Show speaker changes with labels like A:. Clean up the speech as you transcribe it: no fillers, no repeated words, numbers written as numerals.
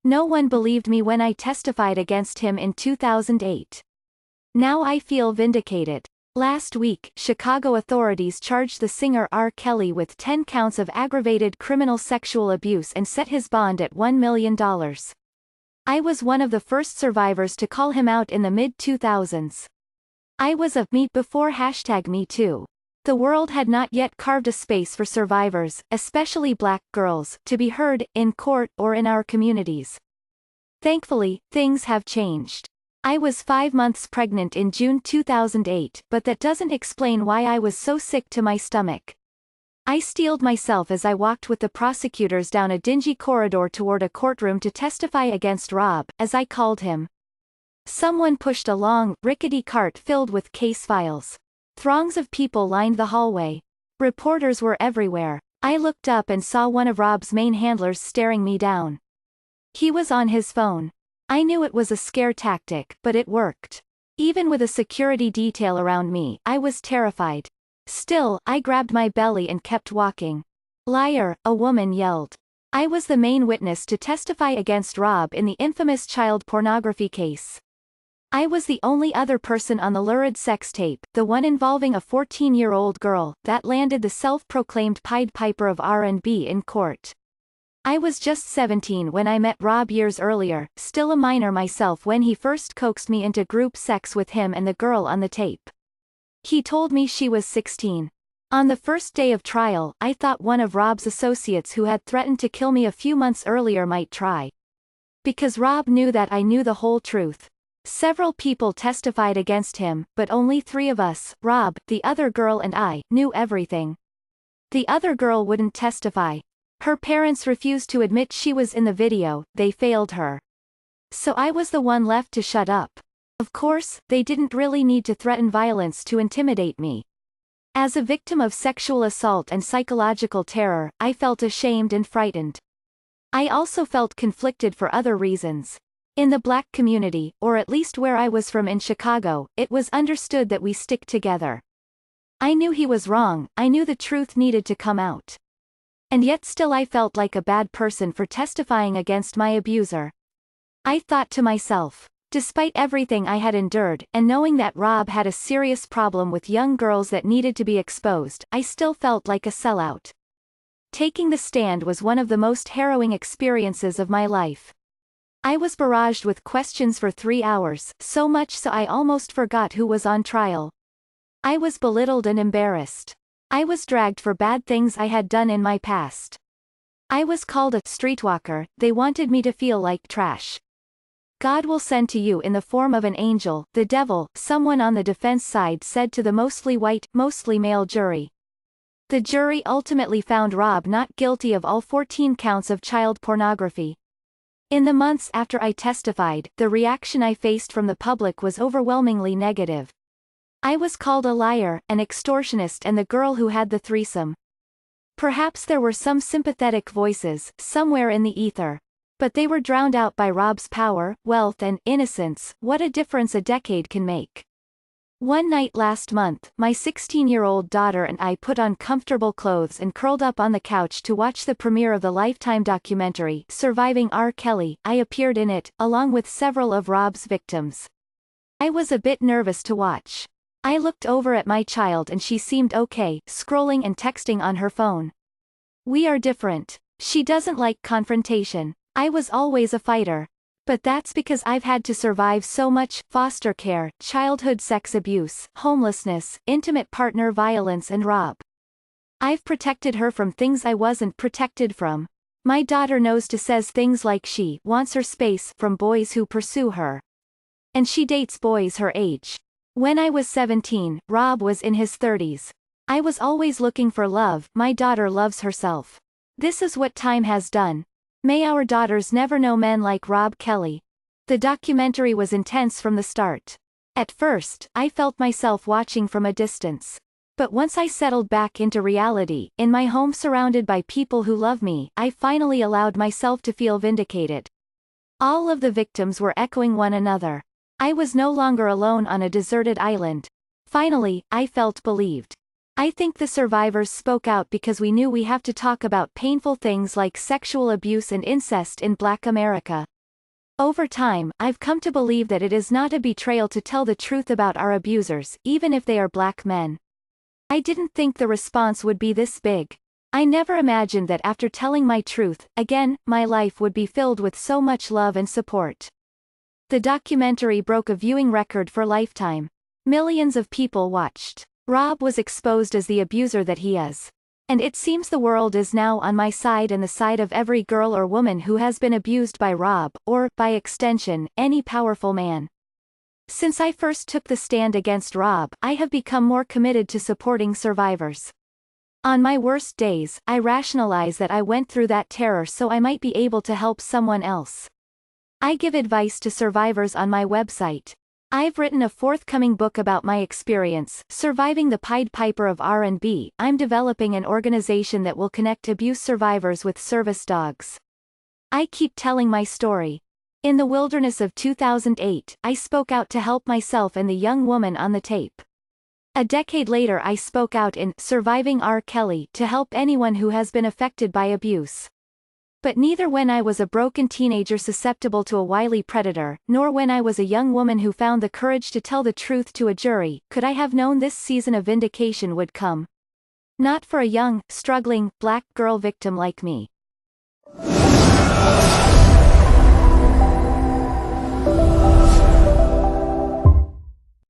A: No one believed me when I testified against him in 2008. Now I feel vindicated. Last week, Chicago authorities charged the singer R. Kelly with 10 counts of aggravated criminal sexual abuse and set his bond at $1 million. I was one of the first survivors to call him out in the mid-2000s. I was a me before #MeToo. The world had not yet carved a space for survivors, especially black girls, to be heard, in court or in our communities. Thankfully, things have changed. I was 5 months pregnant in June 2008, but that doesn't explain why I was so sick to my stomach. I steeled myself as I walked with the prosecutors down a dingy corridor toward a courtroom to testify against Rob, as I called him. Someone pushed a long, rickety cart filled with case files. Throngs of people lined the hallway. Reporters were everywhere. I looked up and saw one of Rob's main handlers staring me down. He was on his phone. I knew it was a scare tactic, but it worked. Even with a security detail around me, I was terrified. Still, I grabbed my belly and kept walking. "Liar," a woman yelled. I was the main witness to testify against Rob in the infamous child pornography case. I was the only other person on the lurid sex tape, the one involving a 14-year-old girl, that landed the self-proclaimed Pied Piper of R&B in court. I was just 17 when I met Rob years earlier, still a minor myself when he first coaxed me into group sex with him and the girl on the tape. He told me she was 16. On the first day of trial, I thought one of Rob's associates who had threatened to kill me a few months earlier might try. Because Rob knew that I knew the whole truth. Several people testified against him, but only 3 of us, Rob, the other girl and I, knew everything. The other girl wouldn't testify. Her parents refused to admit she was in the video, they failed her. So I was the one left to shut up. Of course, they didn't really need to threaten violence to intimidate me. As a victim of sexual assault and psychological terror, I felt ashamed and frightened. I also felt conflicted for other reasons. In the black community, or at least where I was from in Chicago, it was understood that we stick together. I knew he was wrong, I knew the truth needed to come out. And yet still I felt like a bad person for testifying against my abuser. I thought to myself, despite everything I had endured, and knowing that Rob had a serious problem with young girls that needed to be exposed, I still felt like a sellout. Taking the stand was one of the most harrowing experiences of my life. I was barraged with questions for 3 hours, so much so I almost forgot who was on trial. I was belittled and embarrassed. I was dragged for bad things I had done in my past. I was called a streetwalker, they wanted me to feel like trash. God will send to you in the form of an angel, the devil, someone on the defense side said to the mostly white, mostly male jury. The jury ultimately found Rob not guilty of all 14 counts of child pornography. In the months after I testified, the reaction I faced from the public was overwhelmingly negative. I was called a liar, an extortionist and the girl who had the threesome. Perhaps there were some sympathetic voices, somewhere in the ether. But they were drowned out by Rob's power, wealth and innocence. What a difference a decade can make. One night last month, my 16-year-old daughter and I put on comfortable clothes and curled up on the couch to watch the premiere of the Lifetime documentary, Surviving R. Kelly. I appeared in it, along with several of Rob's victims. I was a bit nervous to watch. I looked over at my child and she seemed okay, scrolling and texting on her phone. We are different. She doesn't like confrontation. I was always a fighter. But that's because I've had to survive so much: foster care, childhood sex abuse, homelessness, intimate partner violence and Rob. I've protected her from things I wasn't protected from. My daughter knows to says things like she wants her space from boys who pursue her. And she dates boys her age. When I was 17, Rob was in his 30s. I was always looking for love, my daughter loves herself. This is what time has done. May our daughters never know men like Rob Kelly. The documentary was intense from the start. At first, I felt myself watching from a distance. But once I settled back into reality, in my home surrounded by people who love me, I finally allowed myself to feel vindicated. All of the victims were echoing one another. I was no longer alone on a deserted island. Finally, I felt believed. I think the survivors spoke out because we knew we have to talk about painful things like sexual abuse and incest in Black America. Over time, I've come to believe that it is not a betrayal to tell the truth about our abusers, even if they are black men. I didn't think the response would be this big. I never imagined that after telling my truth, again, my life would be filled with so much love and support. The documentary broke a viewing record for Lifetime. Millions of people watched. Rob was exposed as the abuser that he is. And it seems the world is now on my side and the side of every girl or woman who has been abused by Rob, or, by extension, any powerful man. Since I first took the stand against Rob, I have become more committed to supporting survivors. On my worst days, I rationalize that I went through that terror so I might be able to help someone else. I give advice to survivors on my website. I've written a forthcoming book about my experience, Surviving the Pied Piper of R&B. I'm developing an organization that will connect abuse survivors with service dogs. I keep telling my story. In the wilderness of 2008, I spoke out to help myself and the young woman on the tape. A decade later I spoke out in Surviving R. Kelly to help anyone who has been affected by abuse. But neither when I was a broken teenager susceptible to a wily predator, nor when I was a young woman who found the courage to tell the truth to a jury, could I have known this season of vindication would come. Not for a young, struggling, black girl victim like me.